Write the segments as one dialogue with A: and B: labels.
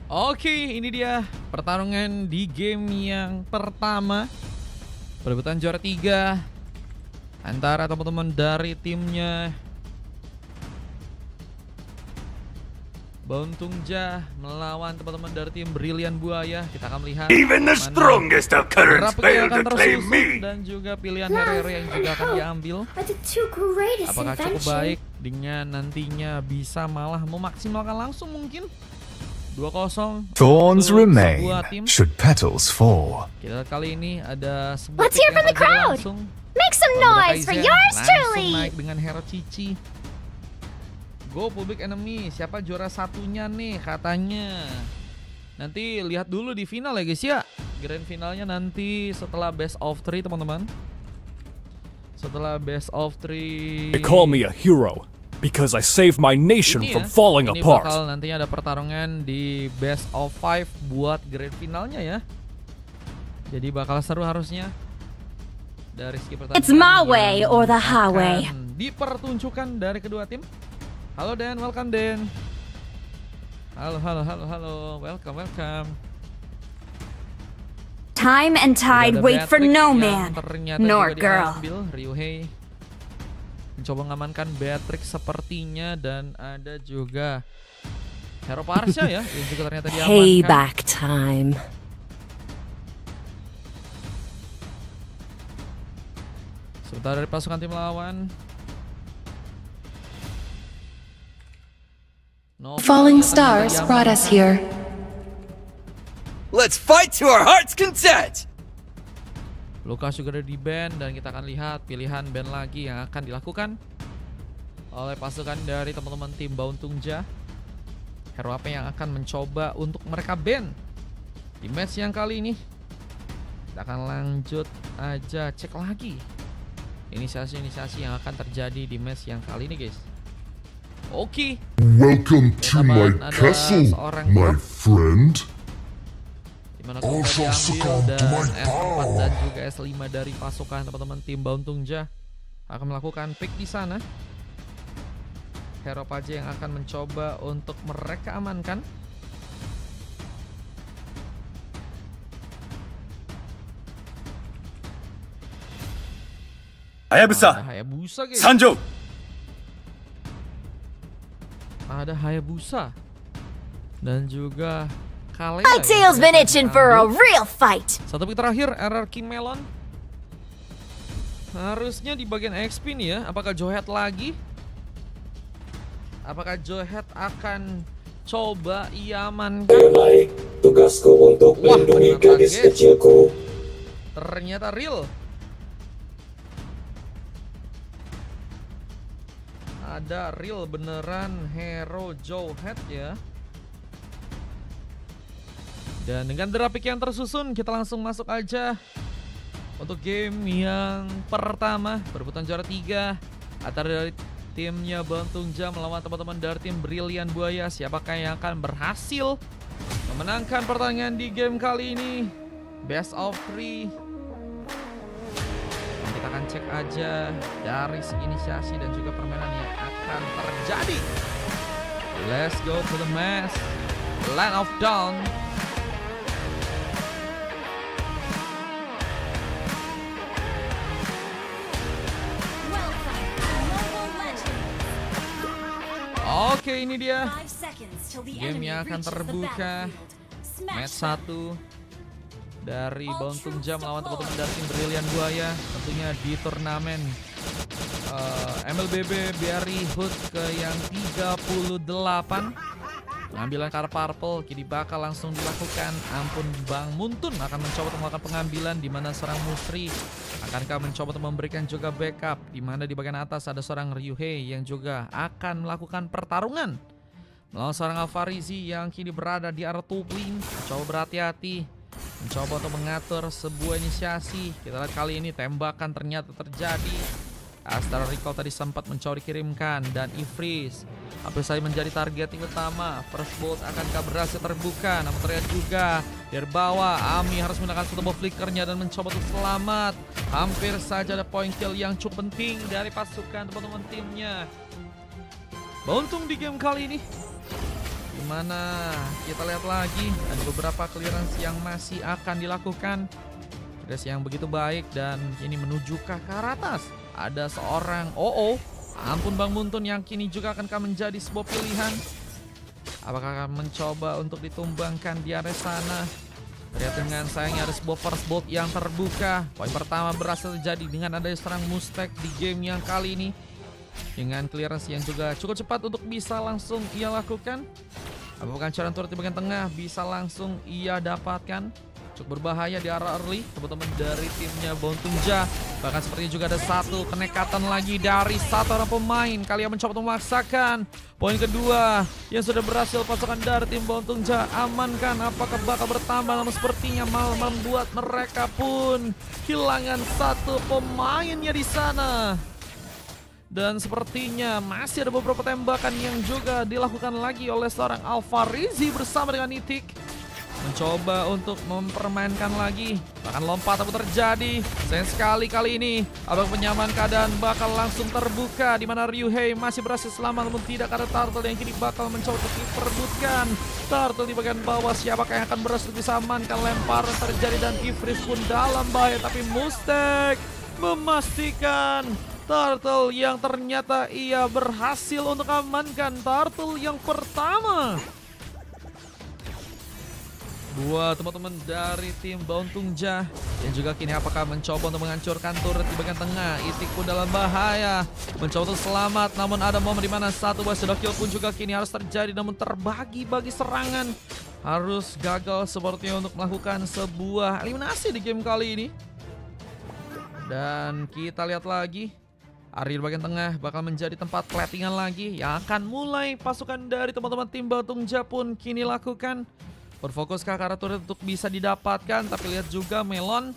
A: Oke, ini dia pertarungan di game yang pertama. Perebutan juara 3 antara teman-teman dari timnya Bauntungja melawan teman-teman dari tim Brilliant Buaya. Kita akan melihat
B: Even the strongest of currents fail to claim me.
A: dan juga pilihan hero yang juga akan diambil. Apakah cukup baik dengan nantinya bisa malah memaksimalkan langsung mungkin 2-0.
C: Thorns remain
A: sebuah tim.
C: should petals fall.
A: Kita lihat kali ini ada sebuah
D: Let's
A: pick
D: hear
A: yang
D: from the
A: terjadi
D: crowd.
A: langsung.
D: Make some
A: Pemuda
D: noise for
A: Kaizen
D: yours
A: langsung
D: truly.
A: naik dengan hero Cici. Go Public Enemy, siapa juara satunya nih katanya. Nanti lihat dulu di final ya guys ya. Grand finalnya nanti setelah best of 3 teman-teman. Setelah best of 3.
B: They call me a hero because I saved my nation
A: Ini
B: from
A: ya,
B: falling
A: ini
B: apart.
A: bakal nantinya ada pertarungan di best of 5 buat grand finalnya ya. Jadi bakal seru harusnya. Dari segi pertandingan
D: It's my way
A: yang
D: or the highway.
A: akan dipertunjukkan dari kedua tim. Halo Dan, welcome Dan. Halo, welcome.
D: Time and tide
A: Udah ada
D: wait for
A: Beatrix
D: no
A: yang
D: man,
A: ternyata
D: nor
A: juga
D: girl.
A: diambil. Ryuhei mencoba mengamankan Beatrix sepertinya, dan ada juga Hero Parsha ya yang juga ternyata diamankan.
D: Payback time.
A: Sebentar dari pasukan tim lawan. Nova
E: Falling
A: ternyata
E: stars brought us
A: diamankan.
E: here.
F: Let's fight to our heart's content!
A: Lukas juga ada di band, dan kita akan lihat pilihan band lagi yang akan dilakukan oleh pasukan dari teman-teman tim Bauntungja. Hero apa yang akan mencoba untuk mereka band di match yang kali ini? Kita akan lanjut aja cek lagi inisiasi-inisiasi yang akan terjadi di match yang kali ini guys. Oke.
G: Welcome to my
A: Ada
G: castle,
A: seorang
G: my
A: drop.
G: friend.
A: Dimana
G: All
A: kita
G: shall
A: diambil
G: succumb to
A: dan
G: my
A: S4
G: power.
A: dan juga S5 dari pasukan teman-teman tim Bauntungja akan melakukan pick di sana. Hero apa aja yang akan mencoba untuk mereka amankan? Ada
B: Hayabusa,
A: Hayabusa guys.
B: Sanjo.
A: Ada Hayabusa dan juga Kalea.
D: My tail's been itching for a real fight.
A: Satu pick terakhir RRQ Melon. Harusnya di bagian XP nih ya. Apakah Joehead lagi? Apakah Joehead akan coba iamankan?
H: Hai, tugasku untuk
A: Wah,
H: melindungi
A: ternyata
H: gadis
A: guys.
H: kecilku.
A: Ternyata real. Ada real beneran hero Joehead ya. Dan dengan grafik yang tersusun, kita langsung masuk aja untuk game yang pertama, perebutan juara 3 antara dari timnya Bauntungja melawan teman-teman dari tim Brilliant Buaya. Siapakah yang akan berhasil memenangkan pertandingan di game kali ini? Best of 3. Dan kita akan cek aja dari segi inisiasi dan juga permainan yang akan terjadi. Let's go to the match. Land of Dawn. Oke, ini dia game yang akan terbuka. Match 1 dari Bauntungja melawan teman-teman dari tim Brilliant Buaya, tentunya di turnamen MLBB BRI HUT ke yang 38. Pengambilan kartu purple kini bakal langsung dilakukan. Ampun, Bang Muntun akan mencoba untuk melakukan pengambilan, di mana seorang Musri akankah mencoba untuk memberikan juga backup, di mana di bagian atas ada seorang Ryuhei yang juga akan melakukan pertarungan melawan seorang Alfarizi yang kini berada di arah top lane. Mencoba berhati-hati, mencoba untuk mengatur sebuah inisiasi. Kita lihat kali ini tembakan ternyata terjadi. Astra Recall tadi sempat mencoba dikirimkan, dan Ifris hampir saja menjadi target utama. First Bolt akankah berhasil terbuka? Namun terlihat juga dari bawah Ami harus menggunakan satu buff flickernya dan mencoba untuk selamat. Hampir saja ada point kill yang cukup penting dari pasukan teman-teman timnya. Beruntung di game kali ini Dimana kita lihat lagi ada beberapa clearance yang masih akan dilakukan. Clearance yang begitu baik dan ini menuju ke arah atas. Ada seorang ampun Bang Muntun yang kini juga akan menjadi sebuah pilihan. Apakah akan mencoba untuk ditumbangkan di area sana? Terlihat dengan sayangnya ada sebuah first bolt yang terbuka. Poin pertama berhasil terjadi dengan adanya serang Mustek di game yang kali ini. Dengan clearance yang juga cukup cepat untuk bisa langsung ia lakukan. Apakah kancuran turret di bagian tengah bisa langsung ia dapatkan? Cukup berbahaya di arah early teman-teman dari timnya Bontungja. Bahkan sepertinya juga ada satu kenekatan lagi dari satu orang pemain. Kalian mencoba untuk memaksakan. Poin kedua yang sudah berhasil pasukan dari tim Bontungja amankan. Apakah bakal bertambah? Namun sepertinya malah membuat mereka pun kehilangan satu pemainnya di sana. Dan sepertinya masih ada beberapa tembakan yang juga dilakukan lagi oleh seorang Alfarizi bersama dengan Nitik. Mencoba untuk mempermainkan lagi. Bahkan lompat pun terjadi. Sayang sekali kali ini abang penyamaan keadaan bakal langsung terbuka. Di mana Ryuhei masih berhasil selamat namun tidak ada Turtle yang kini bakal mencoba untuk diperbutkan. Turtle di bagian bawah siapakah yang akan berhasil bisa amankan. Lemparan terjadi dan Ifris pun dalam bahaya. Tapi Mustek memastikan Turtle yang ternyata ia berhasil untuk amankan. Turtle yang pertama buat teman-teman dari tim Bontungja yang juga kini apakah mencoba untuk menghancurkan turret di bagian tengah. Itik pun dalam bahaya, mencoba untuk selamat, namun ada momen di mana satu buah shadow kill pun juga kini harus terjadi, namun terbagi-bagi serangan. Harus gagal sepertinya untuk melakukan sebuah eliminasi di game kali ini. Dan kita lihat lagi, area di bagian tengah bakal menjadi tempat platingan lagi yang akan mulai pasukan dari teman-teman tim Bontungja pun kini lakukan. Berfokus ke arah turret untuk bisa didapatkan. Tapi lihat juga Melon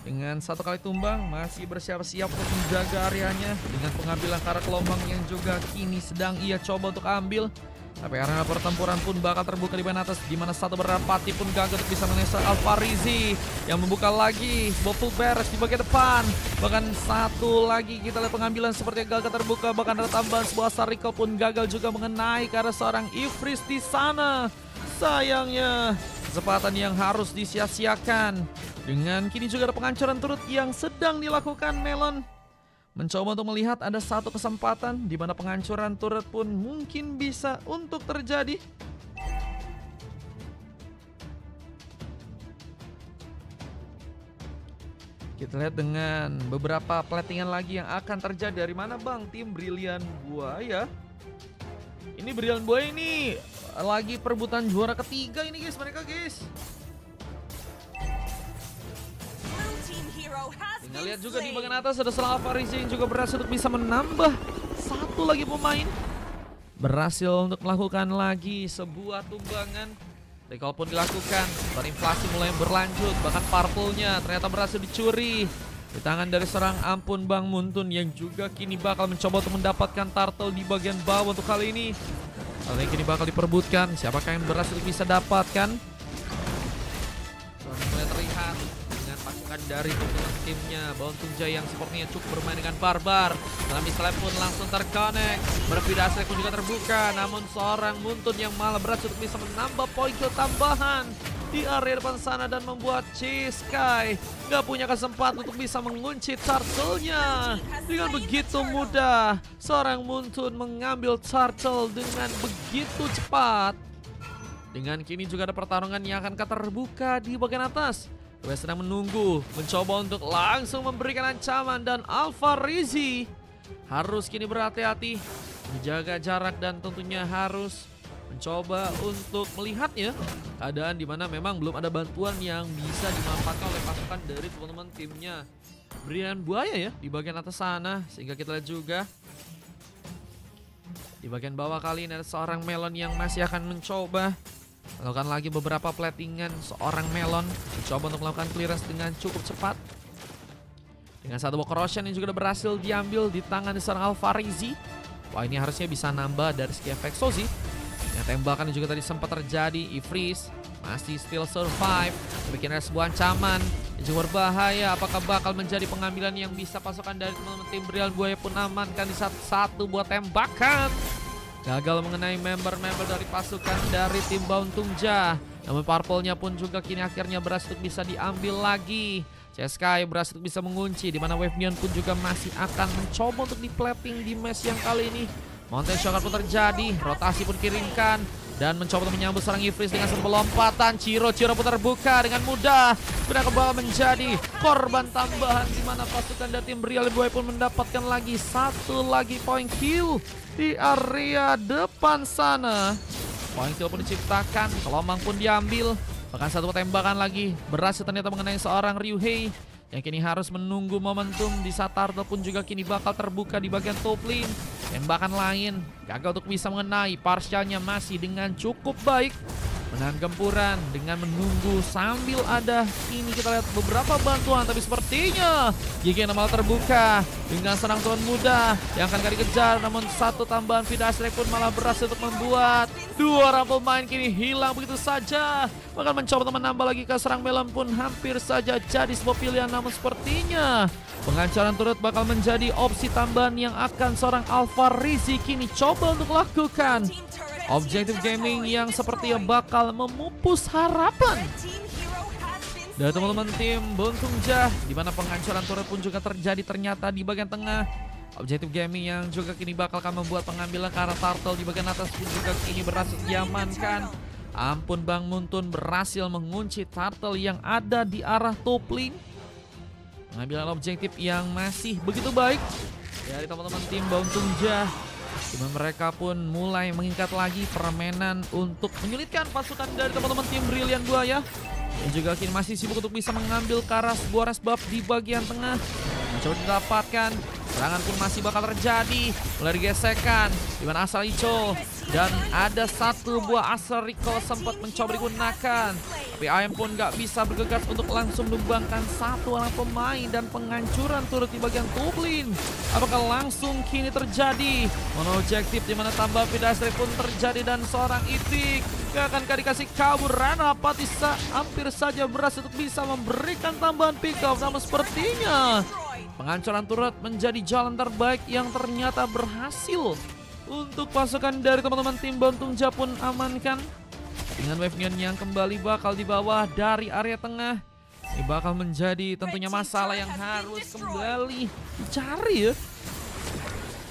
A: dengan satu kali tumbang masih bersiap-siap untuk menjaga areanya dengan pengambilan ke arah gelombang yang juga kini sedang ia coba untuk ambil. Tapi arena pertempuran pun bakal terbuka di bagian atas, di mana satu berapati pun gagal untuk bisa menyesal Alfarizi yang membuka lagi full beres di bagian depan. Bahkan satu lagi kita lihat pengambilan seperti gagal terbuka, bahkan ada tambahan sebuah Sariko pun gagal juga mengenai ke arah seorang Ifris di sana. Sayangnya kesempatan yang harus disia-siakan. Dengan kini juga ada penghancuran turut yang sedang dilakukan. Melon mencoba untuk melihat ada satu kesempatan di mana penghancuran turret pun mungkin bisa untuk terjadi. Kita lihat dengan beberapa platingan lagi yang akan terjadi. Dari mana bang? Tim Brilliant Buaya. Ini Brilliant Buaya ini lagi perebutan juara ketiga ini guys, mereka guys. Tinggal lihat juga di bagian atas ada seorang Alfarizi yang juga berhasil untuk bisa menambah satu lagi pemain. Berhasil untuk melakukan lagi sebuah tumbangan. Recall pun dilakukan. Inflasi mulai berlanjut. Bahkan purple-nya ternyata berhasil dicuri di tangan dari seorang ampun Bang Muntun yang juga kini bakal mencoba untuk mendapatkan turtle di bagian bawah untuk kali ini. Kali ini kini bakal diperbutkan. Siapakah yang berhasil bisa dapatkan? Mulai terlihat dengan pasukan dari timnya Bontungja yang sepertinya cukup bermain dengan barbar. Dalam misalnya pun langsung terkonek. Berpidasnya pun juga terbuka. Namun seorang Muntun yang malah berhasil untuk bisa menambah poin tambahan di area depan sana dan membuat Ciskai gak punya kesempatan untuk bisa mengunci turtle-nya. Dengan begitu mudah seorang Muntun mengambil turtle dengan begitu cepat. Dengan kini juga ada pertarungan yang akan terbuka di bagian atas. Kita sedang menunggu, mencoba untuk langsung memberikan ancaman dan Alfarizi harus kini berhati-hati, menjaga jarak dan tentunya harus mencoba untuk melihatnya keadaan di mana memang belum ada bantuan yang bisa dimanfaatkan oleh pasukan dari teman-teman timnya Brilliant Buaya ya di bagian atas sana. Sehingga kita lihat juga di bagian bawah kali ini ada seorang Melon yang masih akan mencoba melakukan lagi beberapa platingan. Seorang Melon mencoba untuk melakukan clearance dengan cukup cepat dengan satu buah corrosion yang juga berhasil diambil di tangan seorang Alfarizi. Wah, ini harusnya bisa nambah dari segi efek Sozi. Yang tembakan juga tadi sempat terjadi. Ifris masih still survive. Bikin ada sebuah ancaman yang juga berbahaya. Apakah bakal menjadi pengambilan yang bisa pasukan dari teman-teman tim Brilliant Buaya pun amankan di satu buah tembakan. gagal mengenai member-member dari pasukan dari tim Bauntungja. Namun purple-nya pun juga kini akhirnya berhasil untuk bisa diambil lagi. CSKY berhasil untuk bisa mengunci, di mana Wave Neon pun juga masih akan mencoba untuk di-plating di match yang kali ini. Mountain Shocker pun terjadi, rotasi pun kirimkan dan mencoba untuk menyambut serang Ifris dengan sebuah lompatan. Ciro pun terbuka dengan mudah. Benar bakal menjadi korban tambahan, di mana pasukan dari tim Brilliant Boy pun mendapatkan lagi satu lagi point kill di area depan sana. Point kill pun diciptakan, gelombang pun diambil. Bahkan satu tembakan lagi berhasil ternyata mengenai seorang Ryuhei yang kini harus menunggu momentum. Di saat Turtle pun juga kini bakal terbuka di bagian top lane. Tembakan lain gagal untuk bisa mengenai, partialnya masih dengan cukup baik. Menahan gempuran dengan menunggu sambil ada ini kita lihat beberapa bantuan, tapi sepertinya GG malah terbuka dengan serang tuan muda yang akan dikejar. Namun satu tambahan Vidasrek pun malah berhasil untuk membuat dua orang pemain kini hilang begitu saja. Bahkan mencoba untuk menambah lagi ke serang Melon pun hampir saja jadi sebuah pilihan, namun sepertinya penghancuran turret bakal menjadi opsi tambahan yang akan seorang Alpha Rizzy kini coba untuk lakukan. Objektif Gaming yang sepertinya bakal memupus harapan dari teman-teman tim Bauntungja, di mana penghancuran turret pun juga terjadi ternyata di bagian tengah. Objektif Gaming yang juga kini bakal akan membuat pengambilan ke arah Turtle di bagian atas pun juga kini berhasil diamankan. Ampun Bang Muntun berhasil mengunci Turtle yang ada di arah top lane. Pengambilan objektif yang masih begitu baik dari teman-teman tim Bauntungja. Cuma mereka pun mulai mengikat lagi permainan untuk menyulitkan pasukan dari teman-teman tim Brilliant Buaya. Dan juga kini masih sibuk untuk bisa mengambil ke arah sebuah resbab di bagian tengah. Mencoba didapatkan, serangan pun masih bakal terjadi. Mulai digesekan, di mana asal Ico. Dan ada satu buah asal Rico sempat mencoba digunakan. Tapi AM pun gak bisa bergegas untuk langsung menumbangkan satu orang pemain. Dan penghancuran turut di bagian top lane apakah langsung kini terjadi? Mono objektif di mana tambah Vidasrek pun terjadi dan seorang Itik gak akankah dikasih kabur. Rana Patisa hampir saja berhasil untuk bisa memberikan tambahan pick up. Namun sepertinya penghancuran turret menjadi jalan terbaik yang ternyata berhasil untuk pasukan dari teman-teman tim Bauntungja pun amankan. Dengan Wave Neon yang kembali bakal di bawah dari area tengah, ini bakal menjadi tentunya masalah yang harus kembali dicari ya.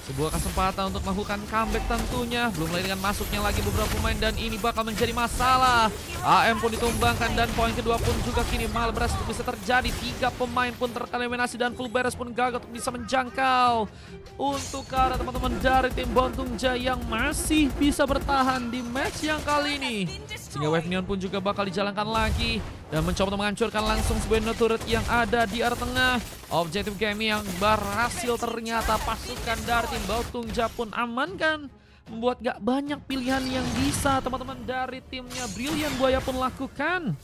A: Sebuah kesempatan untuk melakukan comeback tentunya. Belum lagi dengan masuknya lagi beberapa pemain dan ini bakal menjadi masalah. AM pun ditumbangkan dan poin kedua pun juga kini malah berhasil bisa terjadi. 3 pemain pun tereliminasi dan Full Beres pun gagal untuk bisa menjangkau. Untuk ke arah teman-teman dari tim Bauntungja yang masih bisa bertahan di match yang kali ini. Sehingga Wave Neon pun juga bakal dijalankan lagi dan mencoba untuk menghancurkan langsung sebuah turret yang ada di arah tengah. Objektif Gaming yang berhasil ternyata pasukan dari tim Bauntungja pun amankan. Membuat gak banyak pilihan yang bisa teman-teman dari timnya Brilliant Buaya pun lakukan.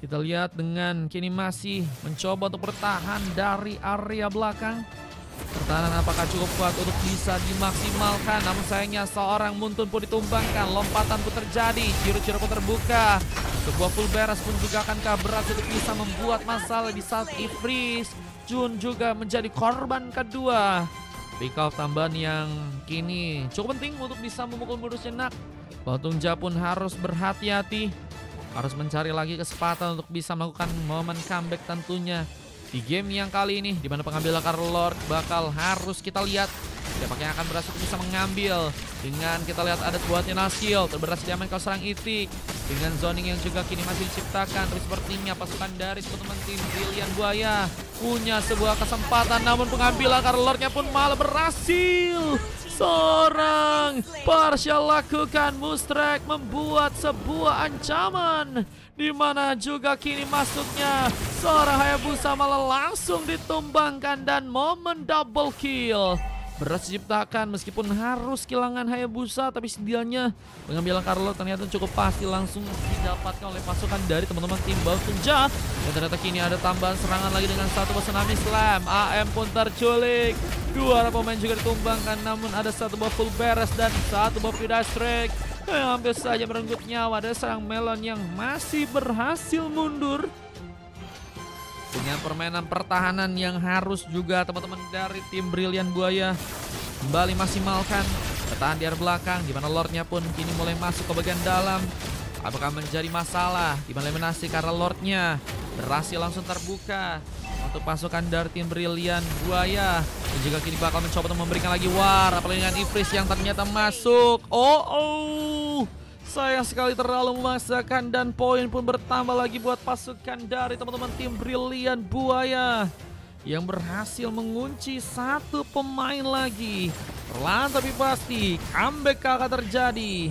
A: Kita lihat dengan kini masih mencoba untuk bertahan dari area belakang. Pertahanan apakah cukup kuat untuk bisa dimaksimalkan? Namun sayangnya seorang Muntun pun ditumbangkan. Lompatan pun terjadi, ciro-ciro pun terbuka. Sebuah Full Beres pun juga akankah berhasil untuk bisa membuat masalah di saat Ifris Jun juga menjadi korban kedua. Pick off tambahan yang kini cukup penting untuk bisa memukul mundur sejenak. Bauntungja pun harus berhati-hati, harus mencari lagi kesempatan untuk bisa melakukan momen comeback tentunya di game yang kali ini, di mana pengambilan Lord bakal harus kita lihat siapa yang akan berhasil bisa mengambil. Dengan kita lihat ada buatnya Nasil berhasil diamankan kau serang Itik dengan zoning yang juga kini masih diciptakan. Tapi sepertinya pasukan dari teman-teman tim Brilliant Buaya punya sebuah kesempatan, namun pengambilan Lordnya pun malah berhasil. Seorang partial lakukan Mustrek membuat sebuah ancaman, di mana juga kini masuknya seorang Hayabusa malah langsung ditumbangkan dan momen double kill berhasil diciptakan. Meskipun harus kehilangan Hayabusa, tapi setidaknya pengambilan Lord ternyata cukup pasti langsung didapatkan oleh pasukan dari teman-teman tim Bauntungja. Dan ternyata kini ada tambahan serangan lagi dengan satu Tsunami Slam. AM pun terculik, dua orang pemain juga ditumbangkan, namun ada satu buah Full Beres dan satu buah Vidasrek yang hampir saja merenggut nyawa. Ada serang Melon yang masih berhasil mundur. Dengan permainan pertahanan yang harus juga teman-teman dari tim Brilliant Buaya kembali maksimalkan. bertahan di area belakang, di mana Lordnya pun kini mulai masuk ke bagian dalam. Apakah menjadi masalah di mana eliminasi karena Lordnya berhasil langsung terbuka untuk pasukan dari tim Brilliant Buaya. Dan juga kini bakal mencoba untuk memberikan lagi war, apalagi dengan Ifris yang ternyata masuk. Sayang sekali terlalu memaksakan dan poin pun bertambah lagi buat pasukan dari teman-teman tim Brilliant Buaya yang berhasil mengunci satu pemain lagi. Perlahan tapi pasti comeback akan terjadi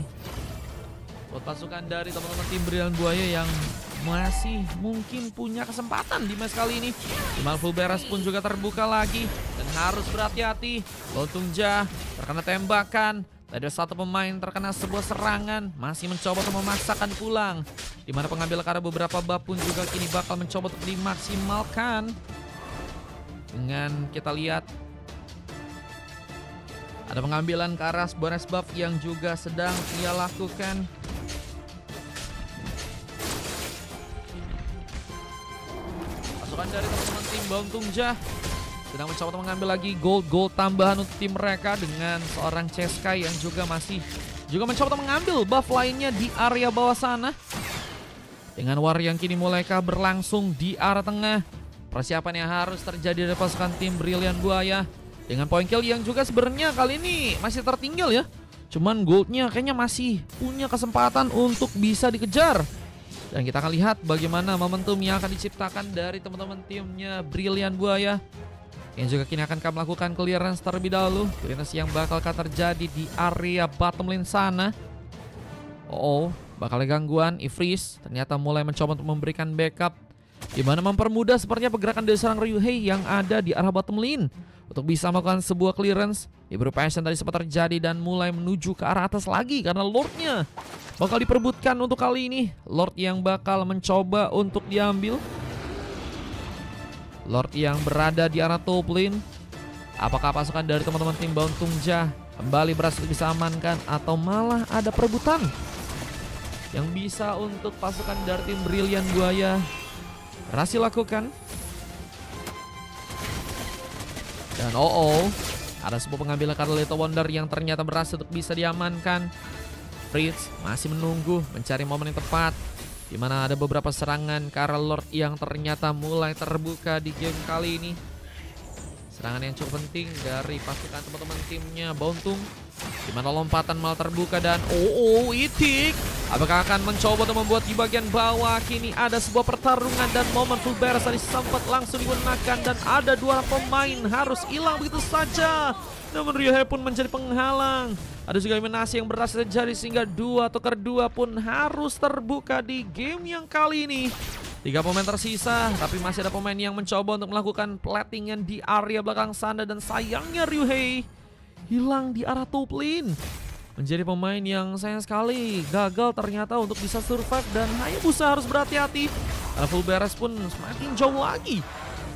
A: buat pasukan dari teman-teman tim Brilliant Buaya yang masih mungkin punya kesempatan di match kali ini. Di mana full beres pun juga terbuka lagi dan harus berhati-hati. Lontungja terkena tembakan. Ada satu pemain terkena sebuah serangan, masih mencoba untuk memaksakan pulang. Di mana pengambil karena beberapa bab pun juga kini bakal mencoba untuk dimaksimalkan. Dengan kita lihat ada pengambilan ke arah bonus buff yang juga sedang ia lakukan. Pasukan dari teman-teman tim Lontungja sedang mencoba untuk mengambil lagi gold tambahan untuk tim mereka dengan seorang Ceskai yang juga masih mencoba untuk mengambil buff lainnya di area bawah sana. Dengan war yang kini mulai berlangsung di arah tengah. Persiapan yang harus terjadi dari pasukan tim Brilliant Buaya. Dengan poin kill yang juga sebenarnya kali ini masih tertinggal ya. Cuman goldnya kayaknya masih punya kesempatan untuk bisa dikejar. Dan kita akan lihat bagaimana momentum yang akan diciptakan dari teman-teman timnya Brilliant Buaya. Yang juga kini akan melakukan clearance terlebih dahulu. Clearance yang bakal terjadi di area bottom lane sana. Bakal ada gangguan. Ifris ternyata mulai mencoba untuk memberikan backup, di mana mempermudah sepertinya pergerakan dari seorang Ryuhei yang ada di arah bottom lane untuk bisa melakukan sebuah clearance. Diburu passion tadi sempat terjadi dan mulai menuju ke arah atas lagi karena Lordnya bakal diperebutkan untuk kali ini. Lord yang bakal mencoba untuk diambil. Lord yang berada di arah top lane. Apakah pasukan dari teman-teman tim Lontungja kembali berhasil bisa amankan atau malah ada perebutan yang bisa untuk pasukan dari tim Brilliant Buaya berhasil lakukan. Dan ada sebuah pengambilan karena Little Wonder yang ternyata berhasil untuk bisa diamankan. Fritz masih menunggu mencari momen yang tepat, di mana ada beberapa serangan ke arah Lord yang ternyata mulai terbuka di game kali ini. Serangan yang cukup penting dari pasukan teman-teman timnya Bontung, di mana lompatan malah terbuka dan Itik apakah akan mencoba untuk membuat di bagian bawah. Kini ada sebuah pertarungan dan momen full beres tadi sempat langsung digunakan dan ada dua pemain harus hilang begitu saja. Namun Ryuhei pun menjadi penghalang. Ada juga eliminasi yang berhasil terjadi sehingga 2 tukar 2 pun harus terbuka di game yang kali ini. 3 pemain tersisa, tapi masih ada pemain yang mencoba untuk melakukan platingan di area belakang sana. Dan sayangnya Ryuhei hilang di arah top lane. Menjadi pemain yang sayang sekali gagal ternyata untuk bisa survive. Dan Hayabusa harus berhati-hati karena full beres pun semakin jauh lagi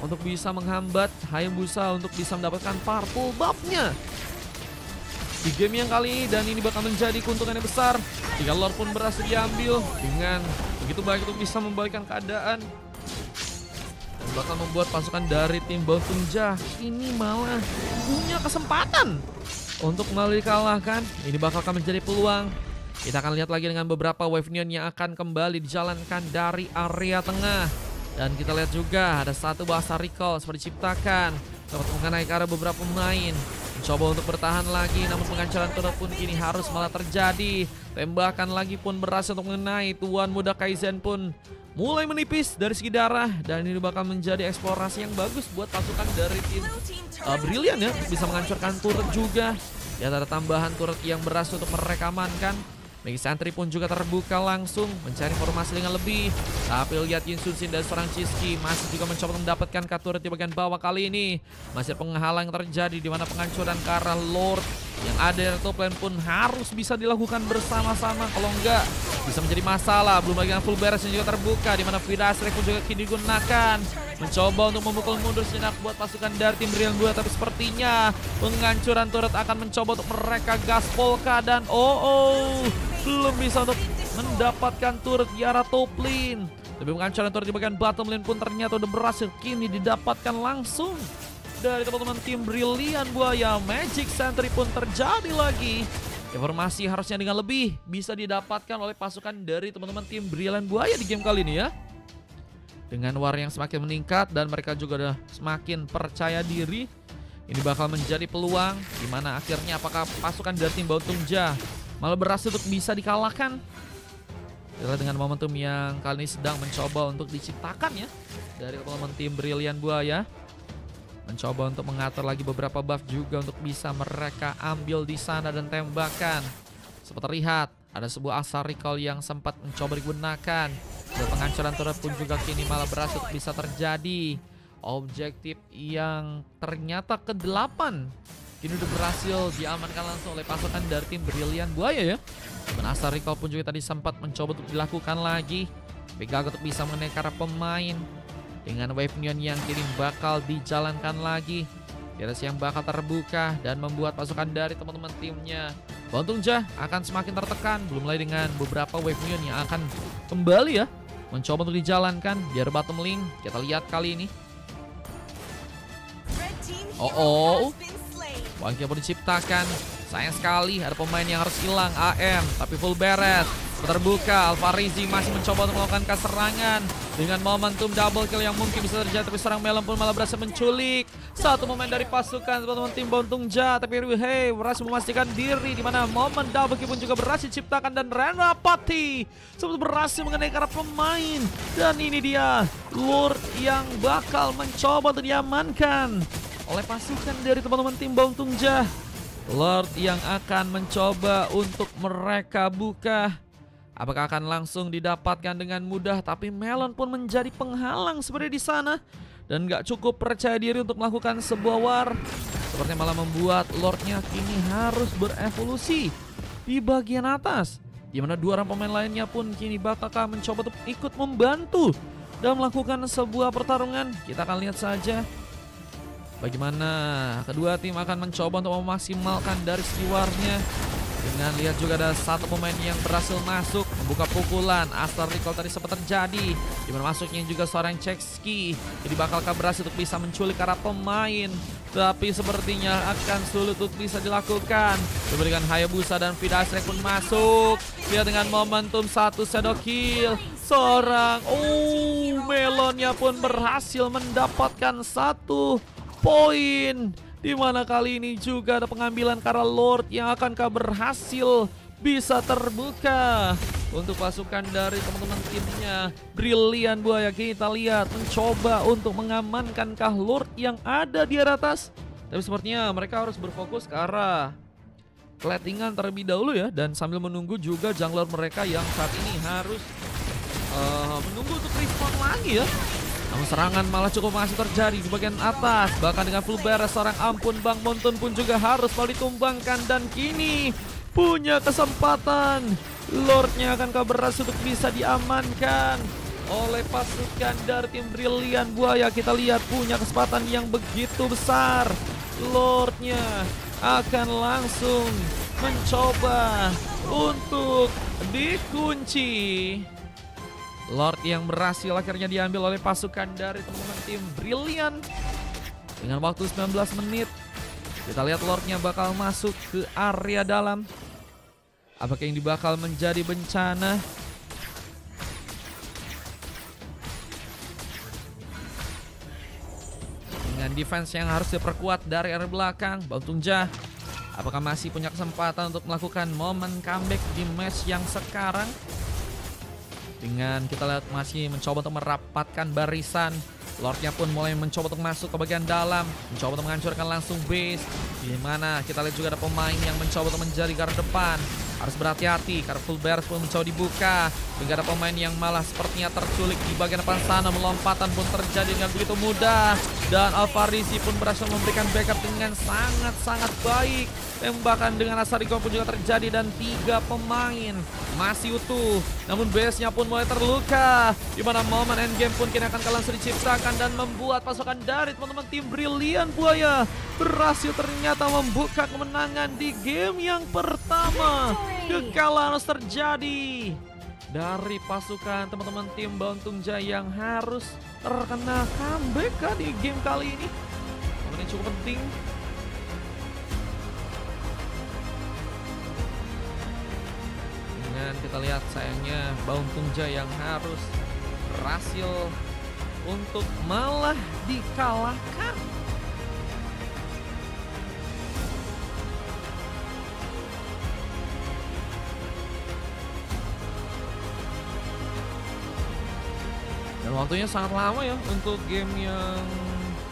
A: untuk bisa menghambat Hayabusa untuk bisa mendapatkan purple buff-nya di game yang kali ini. Dan ini bakal menjadi keuntungan yang besar jika Lord pun berhasil diambil dengan begitu baik untuk bisa membalikkan keadaan. Dan bakal membuat pasukan dari tim Lontungja ini malah punya kesempatan untuk melalui kalahkan. Ini bakal menjadi peluang. Kita akan lihat lagi dengan beberapa wave neon yang akan kembali dijalankan dari area tengah. Dan kita lihat juga ada satu bahasa recall seperti diciptakan dapat mengenai ke arah beberapa pemain. Mencoba untuk bertahan lagi, namun pengancaran turret pun kini harus malah terjadi. Tembakan lagi pun berhasil untuk mengenai. Tuan Muda Kaizen pun mulai menipis dari segi darah. Dan ini bakal menjadi eksplorasi yang bagus buat pasukan dari tim Brilliant ya, bisa menghancurkan turret juga. Ya, ada tambahan turret yang berhasil untuk mereka amankan. Megi Sentry pun juga terbuka langsung mencari formasi dengan lebih. Tapi lihat Yin Sun Shin dan seorang Chiski masih juga mencoba mendapatkan turret di bagian bawah kali ini. Masih penghalang yang terjadi di mana penghancuran ke arah Lord yang ada di top lane pun harus bisa dilakukan bersama-sama. Kalau enggak bisa menjadi masalah. Belum lagi dengan full beres yang juga terbuka di mana Vidasrek pun juga kini digunakan. Mencoba untuk memukul mundur sejenak buat pasukan dari tim Brilliant Buaya. Tapi sepertinya penghancuran turret akan mencoba untuk mereka gaspolka. Dan belum bisa untuk mendapatkan turret di arah top lane. Tapi penghancuran turret di bagian bottom lane pun ternyata udah berhasil kini didapatkan langsung dari teman-teman tim Brilliant Buaya. Magic Sentry pun terjadi lagi. Informasi harusnya dengan lebih bisa didapatkan oleh pasukan dari teman-teman tim Brilliant Buaya di game kali ini ya. Dengan war yang semakin meningkat dan mereka juga udah semakin percaya diri. Ini bakal menjadi peluang dimana akhirnya apakah pasukan dari tim Bautungja malah berhasil untuk bisa dikalahkan. Kita dengan momentum yang kali ini sedang mencoba untuk diciptakan ya dari teman-teman tim Brilliant Buaya. Mencoba untuk mengatur lagi beberapa buff juga untuk bisa mereka ambil di sana dan tembakan. Seperti terlihat ada sebuah asal recall yang sempat mencoba digunakan. Dan penghancuran turret pun juga kini malah berhasil bisa terjadi. Objektif yang ternyata ke-8 kini udah berhasil diamankan langsung oleh pasukan dari tim Brilliant Buaya ya. Dan asal recall pun juga tadi sempat mencoba untuk dilakukan lagi. Gagal untuk bisa mengenai para pemain. Dengan wave neon yang kini bakal dijalankan lagi. Jelas yang bakal terbuka dan membuat pasukan dari teman-teman timnya Bautungja akan semakin tertekan. Belum lagi dengan beberapa wave neon yang akan kembali ya mencoba untuk dijalankan biar bottom lane. Kita lihat kali ini. Wangnya pun diciptakan. Sayang sekali ada pemain yang harus hilang. AM tapi full beres. Terbuka, Alfarizi masih mencoba untuk melakukan keserangan dengan momentum double kill yang mungkin bisa terjadi, tapi seorang Melon pun malah berhasil menculik satu pemain dari pasukan teman-teman tim Bautungja. Tapi Hey berhasil memastikan diri di mana momen double kill pun juga berhasil diciptakan dan Renapati sempat berhasil mengenai para pemain. Dan ini dia Lord yang bakal mencoba untuk diamankan oleh pasukan dari teman-teman tim Bautungja. Lord yang akan mencoba untuk mereka buka. Apakah akan langsung didapatkan dengan mudah? Tapi Melon pun menjadi penghalang seperti di sana dan gak cukup percaya diri untuk melakukan sebuah war. Sepertinya malah membuat Lordnya kini harus berevolusi di bagian atas, di mana dua orang pemain lainnya pun kini bakal mencoba untuk ikut membantu dan melakukan sebuah pertarungan. Kita akan lihat saja bagaimana kedua tim akan mencoba untuk memaksimalkan dari segi warnya. Dengan lihat juga ada satu pemain yang berhasil masuk membuka pukulan. Astar recall tadi sempat terjadi, dimana masuknya juga seorang Cekski. Jadi bakalkah berhasil untuk bisa menculik para pemain, tapi sepertinya akan sulit untuk bisa dilakukan. Kemudian Hayabusa dan Vidasrek pun masuk. Lihat dengan momentum satu shadow kill. Seorang Melonnya pun berhasil mendapatkan satu poin. Di mana kali ini juga ada pengambilan karena Lord yang akankah berhasil bisa terbuka untuk pasukan dari teman-teman timnya Brilliant Buaya. Kita lihat mencoba untuk mengamankankah Lord yang ada di atas. Tapi sepertinya mereka harus berfokus ke arah platingan terlebih dahulu ya. Dan sambil menunggu juga jungler mereka yang saat ini harus menunggu untuk respawn lagi ya. Namun serangan malah cukup masih terjadi di bagian atas. Bahkan dengan full beres seorang Ampun Bang Montun pun juga harus malah ditumbangkan. Dan kini punya kesempatan. Lordnya akankah berhasil untuk bisa diamankan oleh pasukan dari tim Brilliant Buaya. Kita lihat punya kesempatan yang begitu besar. Lordnya akan langsung mencoba untuk dikunci. Lord yang berhasil akhirnya diambil oleh pasukan dari teman-teman tim Brilliant. Dengan waktu 19 menit, kita lihat Lordnya bakal masuk ke area dalam. Apakah ini bakal menjadi bencana? Dengan defense yang harus diperkuat dari area belakang, Bautungja apakah masih punya kesempatan untuk melakukan momen comeback di match yang sekarang? Dengan kita lihat masih mencoba untuk merapatkan barisan. Lordnya pun mulai mencoba untuk masuk ke bagian dalam, mencoba untuk menghancurkan langsung base. Di mana kita lihat juga ada pemain yang mencoba untuk menjadi garda depan. Harus berhati-hati karena full bears pun mencoba dibuka. Hingga ada pemain yang malah sepertinya terculik di bagian depan sana. Melompatan pun terjadi dengan begitu mudah. Dan Alfarizi pun berhasil memberikan backup dengan sangat-sangat baik. Tembakan dengan Asariko pun juga terjadi dan 3 pemain masih utuh. Namun base-nya pun mulai terluka. Di mana momen endgame pun kini akan langsung diciptakan dan membuat pasukan dari teman-teman tim Brilliant Buaya berhasil ternyata membuka kemenangan di game yang pertama. Kekalahan harus terjadi dari pasukan teman-teman tim Bautungja yang harus terkena comeback di game kali ini. Kemudian cukup penting. Dan kita lihat sayangnya Baun Tungja yang harus berhasil untuk malah dikalahkan. Dan waktunya sangat lama ya untuk game yang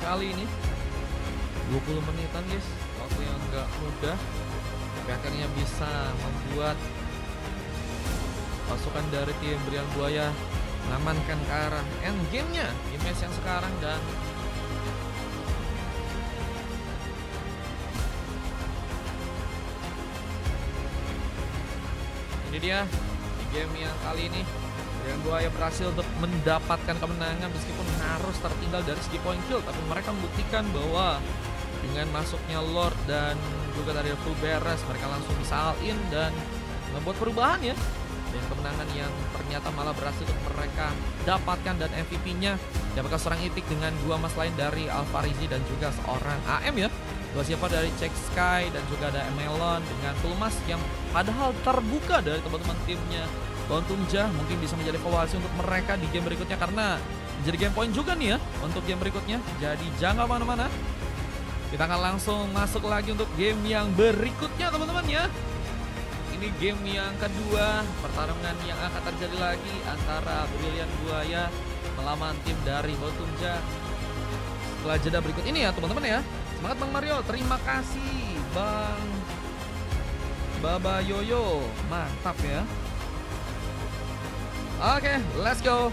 A: kali ini. 20 menitan guys, waktu yang nggak mudah. Tapi akhirnya bisa membuat pasukan dari tim Brilliant Buaya mengamankan ke arah end game-nya di match yang sekarang. Dan ini dia di game yang kali ini Brilliant Buaya berhasil untuk mendapatkan kemenangan meskipun harus tertinggal dari segi point kill, tapi mereka membuktikan bahwa dengan masuknya Lord dan juga dari full beres mereka langsung bisa all in dan membuat perubahan ya. Dan kemenangan yang ternyata malah berhasil untuk mereka dapatkan, dan MVP-nya dapatkan seorang Epic dengan 2 emas lain dari Alfarizi dan juga seorang AM ya. 2 siapa dari Check Sky dan juga ada Melon dengan full emas yang padahal terbuka dari teman-teman timnya Baun Tungja. Mungkin bisa menjadi evaluasi untuk mereka di game berikutnya karena jadi game point juga nih ya untuk game berikutnya. Jadi jangan mana-mana. Kita akan langsung masuk lagi untuk game yang berikutnya teman-teman ya. Ini game yang kedua, pertarungan yang akan terjadi lagi antara Brilliant Buaya melawan tim dari Baun Tungja setelah jeda berikut ini ya teman-teman ya. Semangat Bang Mario, terima kasih Bang Baba Yoyo, mantap ya. Oke, let's go.